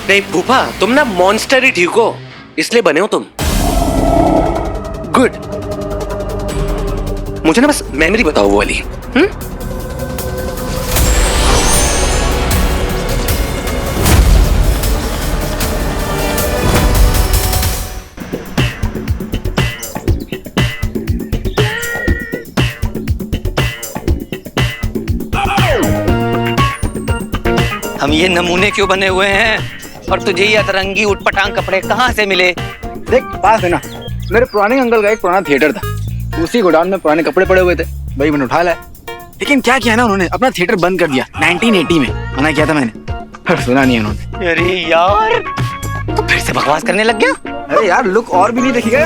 [SPEAKER 10] नहीं फूफा, तुम ना मॉन्स्टर ही ठीक हो, इसलिए बने हो तुम। गुड। मुझे ना बस मेमोरी बताओ वो वाली।
[SPEAKER 2] हम ये नमूने क्यों बने हुए हैं, और तुझे ये अतरंगी उटपटांग कपड़े कहाँ से मिले?
[SPEAKER 9] देख पास है ना, मेरे पुराने अंकल का एक पुराना थिएटर था, उसी गोडाउन में पुराने कपड़े पड़े हुए थे, भाई मैंने उठा लाया। लेकिन क्या किया ना उन्होंने, अपना थिएटर बंद कर दिया। 1980 में मना किया था मैंने, पर सुना नहीं उन्होंने।
[SPEAKER 2] अरे यार, तो फिर से बकवास करने लग गया।
[SPEAKER 9] अरे यार, लुक और भी नहीं देखिएगा।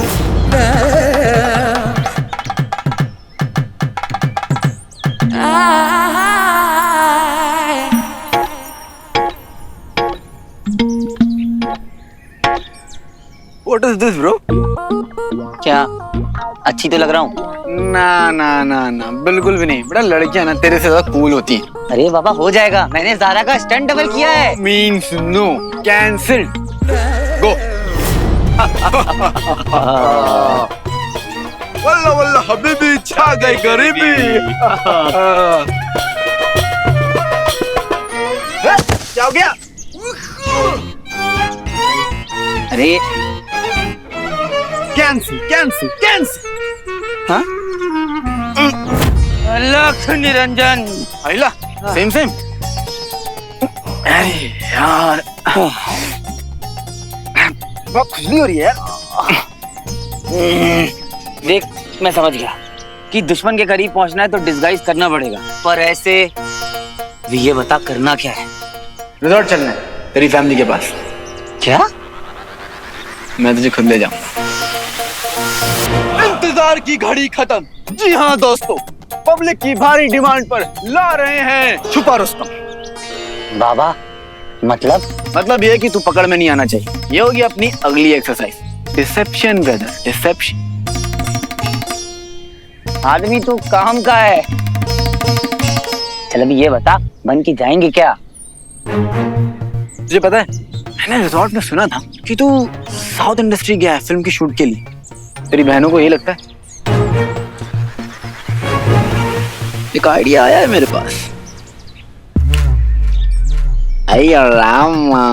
[SPEAKER 9] What is this, bro?
[SPEAKER 2] क्या अच्छी तो लग रहा हूँ?
[SPEAKER 9] ना ना ना ना, बिल्कुल भी नहीं बेटा। लड़कियां ना तेरे से ज्यादा कूल होती हैं।
[SPEAKER 2] अरे बाबा हो जाएगा, मैंने ज़ारा का स्टंट डबल किया है।
[SPEAKER 9] मीन्स नो, कैंसिल्ड, गो।
[SPEAKER 1] वल्ला वल्ला हबीबी, छा गई गरीबी।
[SPEAKER 9] क्या हो गया?
[SPEAKER 2] अरे
[SPEAKER 9] कैंसिल कैंसिल कैंसिल।
[SPEAKER 2] हाँ? लख निरंजन।
[SPEAKER 9] आइला सेम सेम। अरे यार बहुत खुजली हो रही है यार।
[SPEAKER 2] देख मैं समझ गया कि दुश्मन के करीब पहुंचना है तो डिस्गाइज करना पड़ेगा, पर ऐसे ये बता करना क्या है?
[SPEAKER 9] रिजॉर्ट चलना है तेरी फैमिली के पास।
[SPEAKER 2] क्या?
[SPEAKER 9] मैं तुझे खुद ले जाऊंगा। इंतजार की घड़ी खत्म। जी हाँ दोस्तों, पब्लिक की भारी डिमांड पर ला रहे हैं छुपा रुस्तम।
[SPEAKER 2] बाबा मतलब
[SPEAKER 9] ये कि तू पकड़ में नहीं आना चाहिए। ये होगी अपनी अगली एक्सरसाइज, डिसेप्शन ब्रदर, डिसेप्शन।
[SPEAKER 2] आदमी तू काम का है। चल अभी ये बता, बन की जाएंगे क्या?
[SPEAKER 9] तुझे पता है मैंने रिजॉर्ट में सुना था कि तू साउथ इंडस्ट्री गया है फिल्म की शूट के लिए। तेरी बहनों को ये लगता है? एक आइडिया आया है मेरे पास। अय्या रामा।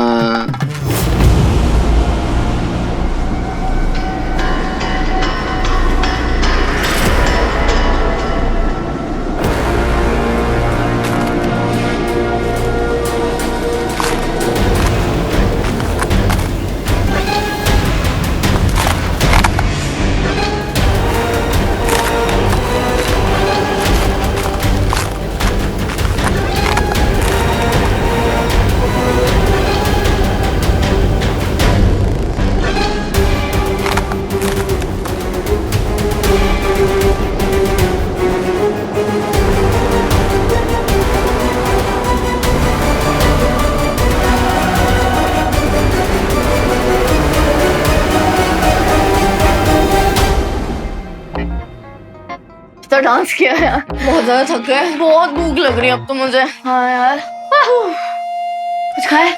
[SPEAKER 12] तो डांस किया है यार, बहुत ज्यादा थक गए, बहुत भूख लग रही है अब तो मुझे। हाँ यार, कुछ खाए?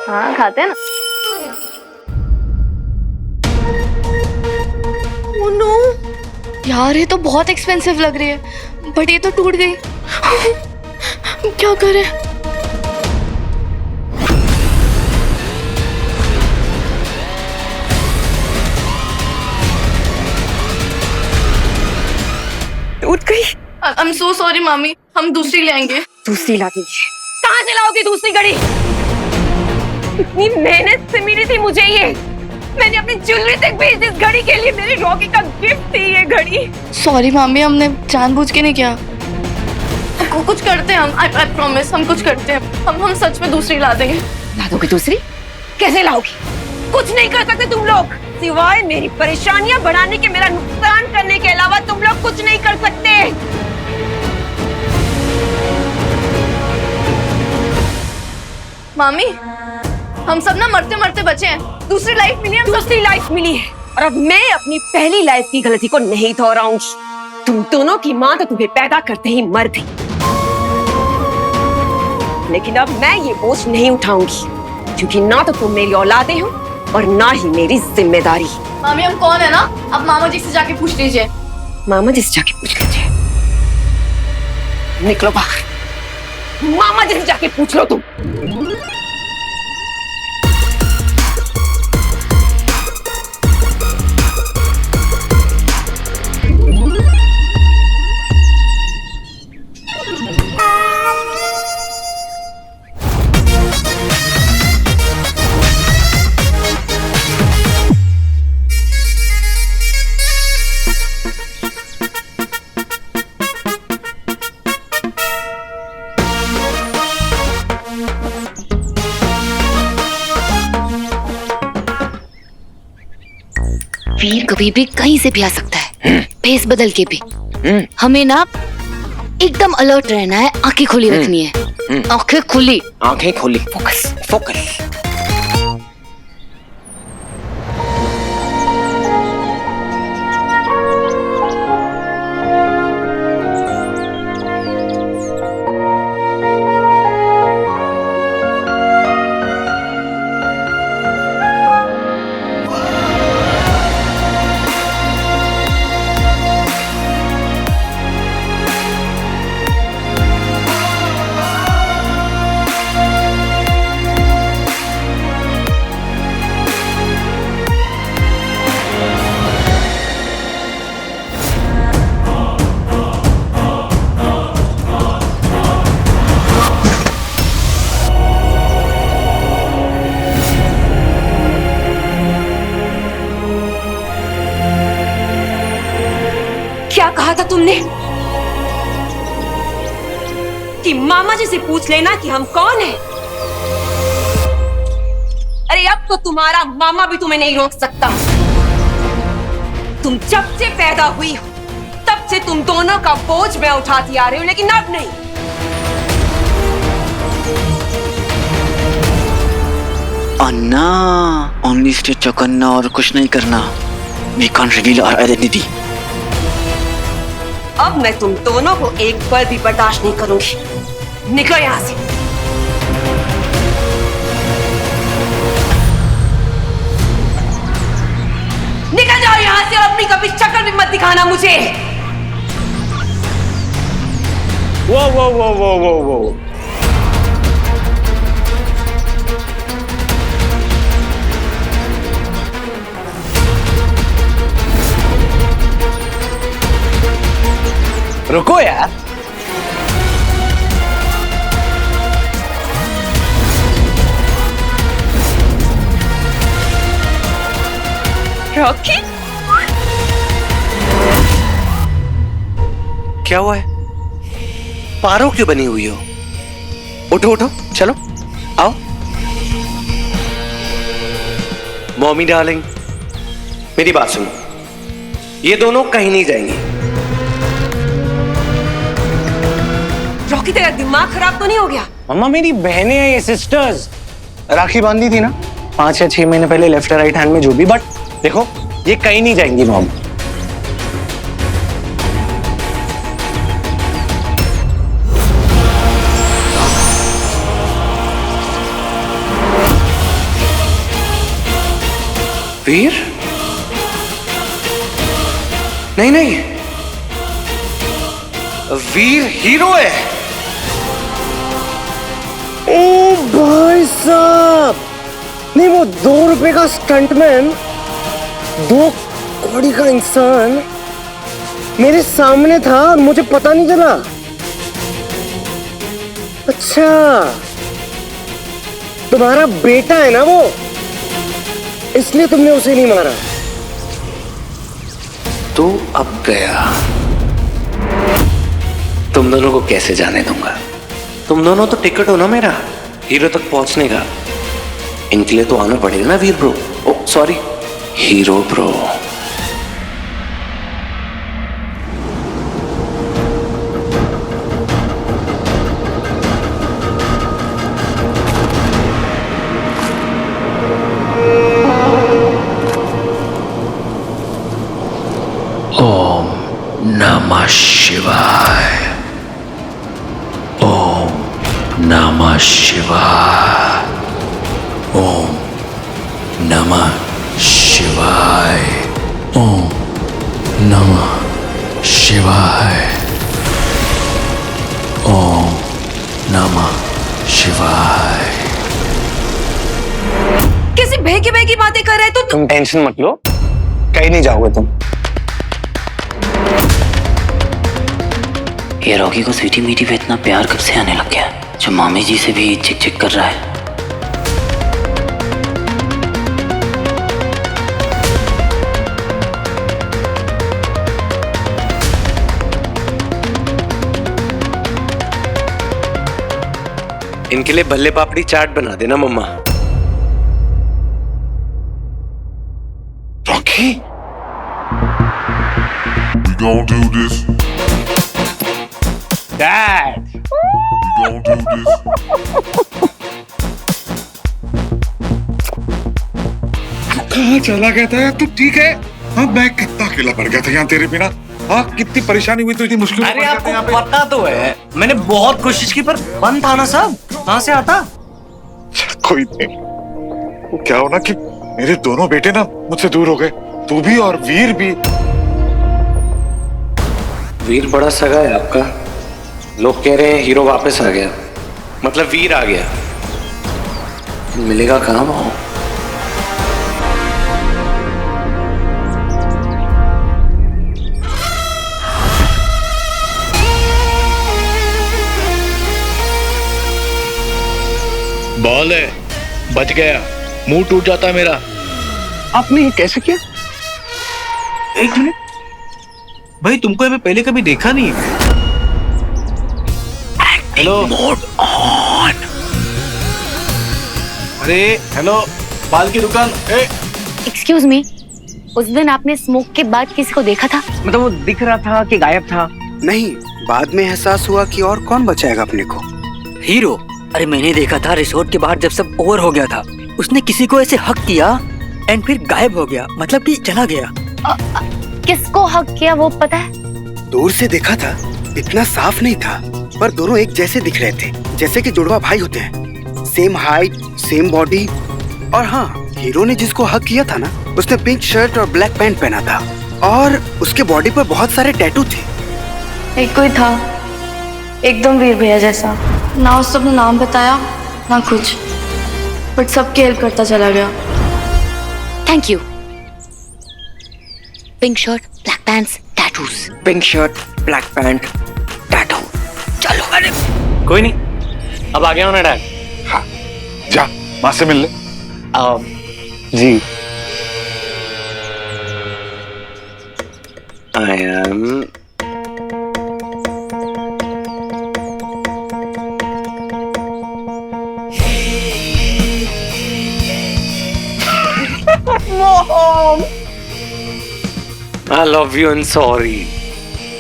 [SPEAKER 12] हाँ खाते हैं ना। ओह नो यार, ये तो बहुत एक्सपेंसिव लग रही है, बट ये तो टूट गई। क्या करें?
[SPEAKER 13] टूट गई।
[SPEAKER 12] आई एम सो सॉरी मामी, हम दूसरी ले आएंगे।
[SPEAKER 13] दूसरी ला दीजिए। कहाँ से लाओगी दूसरी घड़ी? इतनी मेहनत से मिली थी मुझे ये, मैंने अपनी ज्वेलरी तक भेजी इस घड़ी के लिए। मेरी रॉकी का गिफ्ट थी ये घड़ी।
[SPEAKER 12] सॉरी मामी, हमने जानबूझ के नहीं किया। कुछ करते हैं हम, आई प्रॉमिस, हम कुछ करते हैं। हम सच में दूसरी ला देंगे।
[SPEAKER 13] ला दोगी दूसरी? कैसे लाओगी? कुछ नहीं कर सकते तुम लोग, सिवाय मेरी परेशानियां बढ़ाने के, मेरा नुकसान करने के अलावा तुम लोग कुछ नहीं कर सकते।
[SPEAKER 12] मामी, हम सब ना मरते मरते बचे हैं, दूसरी लाइफ मिली है।
[SPEAKER 13] दूसरी लाइफ मिली है और अब मैं अपनी पहली लाइफ की गलती को नहीं दोहराऊंगी। तुम दोनों की माँ तो तुम्हें पैदा करते ही मर गई, लेकिन अब मैं ये बोझ नहीं उठाऊंगी, क्योंकि ना तो तुम मेरी औलादे हो और ना ही मेरी जिम्मेदारी।
[SPEAKER 12] मामी हम कौन है ना, अब मामा जी से जाके पूछ लीजिए।
[SPEAKER 13] मामा जी से जाके पूछ लीजिए। निकलो बाहर, मामा जी से जाके पूछ लो तुम।
[SPEAKER 8] वीर कभी भी कहीं से भी आ सकता है, फेस बदल के भी। हमें ना एकदम अलर्ट रहना है, आंखें खुली रखनी है। आंखें खुली,
[SPEAKER 9] आंखें खुली। Focus focus.
[SPEAKER 13] कहा था तुमने कि मामा जी से पूछ लेना कि हम कौन हैं? अरे अब तो तुम्हारा मामा भी तुम्हें नहीं रोक सकता। तुम जब से पैदा हुई हो तब से तुम दोनों का बोझ मैं उठाती आ रही हूं, लेकिन अब नहीं।
[SPEAKER 15] अन्ना, only stay चौकन्ना और कुछ नहीं करना। We can't reveal our identity.
[SPEAKER 13] अब मैं तुम दोनों को एक पल भी बर्दाश्त नहीं करूंगी। निकलो यहां से। निकल जाओ यहां से और अपनी कभी शक्ल भी मत दिखाना मुझे।
[SPEAKER 11] वो वो वो वो वो वो
[SPEAKER 10] रुको यार।
[SPEAKER 13] रॉकी,
[SPEAKER 10] क्या हुआ है? पारो क्यों बनी हुई हो? उठो उठो, चलो आओ। मॉमी डार्लिंग, मेरी बात सुनो, ये दोनों कहीं नहीं जाएंगे।
[SPEAKER 13] रॉकी तेरा दिमाग खराब तो नहीं हो गया?
[SPEAKER 11] मम्मा मेरी बहनें हैं ये, सिस्टर्स। राखी बांधी थी ना 5 या 6 महीने पहले, लेफ्ट राइट हैंड में जो भी, बट देखो ये कहीं नहीं जाएंगी मॉम।
[SPEAKER 10] वीर? नहीं नहीं, वीर हीरो है।
[SPEAKER 11] ओ भाई साहब, नहीं वो 2 रुपए का स्टंटमैन, 2 कौड़ी का इंसान मेरे सामने था और मुझे पता नहीं चला। अच्छा, तुम्हारा बेटा है ना वो, इसलिए तुमने उसे नहीं मारा।
[SPEAKER 10] तू अब गया, तुम दोनों को कैसे जाने दूंगा? तुम दोनों तो टिकट हो ना मेरा हीरो तक पहुंचने का। इनके लिए तो आना पड़ेगा ना वीर ब्रो, ओ सॉरी हीरो ब्रो।
[SPEAKER 5] ओम नमः शिवाय। ओम नमः शिवाय। ओम नमः शिवाय। ओम नमः शिवाय। ओम नमः शिवाय।
[SPEAKER 13] कैसे बहकी बहकी बातें कर रहे हो
[SPEAKER 11] तुम टेंशन मत लो, कहीं नहीं जाओगे तुम।
[SPEAKER 2] ये रॉकी को स्वीटी मीठी पे इतना प्यार कब से आने लग गया, जो मामी जी से भी चिक चिक कर रहा है।
[SPEAKER 10] इनके लिए भल्ले पापड़ी चाट बना देना मम्मा।
[SPEAKER 6] Rocky, we gonna do this.
[SPEAKER 11] Dad,
[SPEAKER 6] we gonna do this.
[SPEAKER 16] कहाँ चला गया था यार? तू ठीक है? हाँ, मैं कितना अकेला पड़ गया था यहाँ तेरे बिना। हाँ, कितनी परेशानी हुई, तो इतनी मुश्किल।
[SPEAKER 11] अरे आपको पता तो है, मैंने बहुत कोशिश की पर बंद था ना सब। कहाँ से आता?
[SPEAKER 16] कोई नहीं, वो क्या हो ना कि मेरे दोनों बेटे ना मुझसे दूर हो गए, तू भी और वीर भी।
[SPEAKER 10] वीर बड़ा सगा है आपका। लोग कह रहे हैं हीरो वापस आ गया, मतलब वीर आ गया। मिलेगा कहाँ वो?
[SPEAKER 5] बॉल है, बच गया। मुंह टूट जाता मेरा।
[SPEAKER 14] आपने ये कैसे किया?
[SPEAKER 16] 1 मिनट,
[SPEAKER 17] भाई तुमको हमें पहले कभी देखा नहीं। Hello mode on. अरे हेलो, बाल की दुकान।
[SPEAKER 8] एक्सक्यूज मी, उस दिन आपने स्मोक के बाद किसी को देखा था?
[SPEAKER 9] मतलब वो दिख रहा था कि गायब था? नहीं, बाद में एहसास हुआ कि और कौन बचाएगा अपने को।
[SPEAKER 7] हीरो? अरे मैंने देखा था रिसोर्ट के बाहर जब सब ओवर हो गया था, उसने किसी को ऐसे हक किया एंड फिर गायब हो गया, मतलब कि चला गया।
[SPEAKER 12] किसको हक किया वो पता है?
[SPEAKER 14] दूर से देखा था, इतना साफ नहीं था, पर दोनों एक जैसे दिख रहे थे, जैसे कि जुड़वा भाई होते हैं। Same height, same body. और हाँ, हीरो ने जिसको हक किया था ना, उसने पिंक शर्ट और ब्लैक पैंट पहना था और उसके बॉडी पर बहुत सारे टैटू थे।
[SPEAKER 12] एक कोई था, एकदम वीर भैया जैसा। ना उसने अपना नाम बताया ना कुछ, बट सबकी हेल्प करता चला गया।
[SPEAKER 8] Thank you. Pink shirt, black pants, tattoos.
[SPEAKER 7] Pink shirt, black pant, tattoo. चलो। अरे कोई नहीं, अब आ गया हूँ ना डैड।
[SPEAKER 16] हाँ, जा माँ से मिल ले।
[SPEAKER 7] जी।
[SPEAKER 10] I am
[SPEAKER 13] Mom!
[SPEAKER 10] I love you and sorry.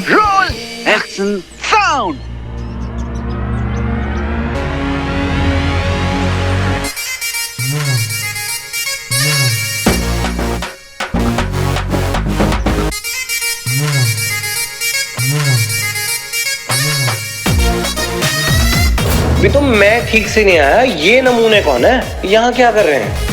[SPEAKER 9] Roll, action, sound.
[SPEAKER 10] अभी तो मैं ठीक से नहीं आया, ये नमूने कौन है, यहाँ क्या कर रहे हैं?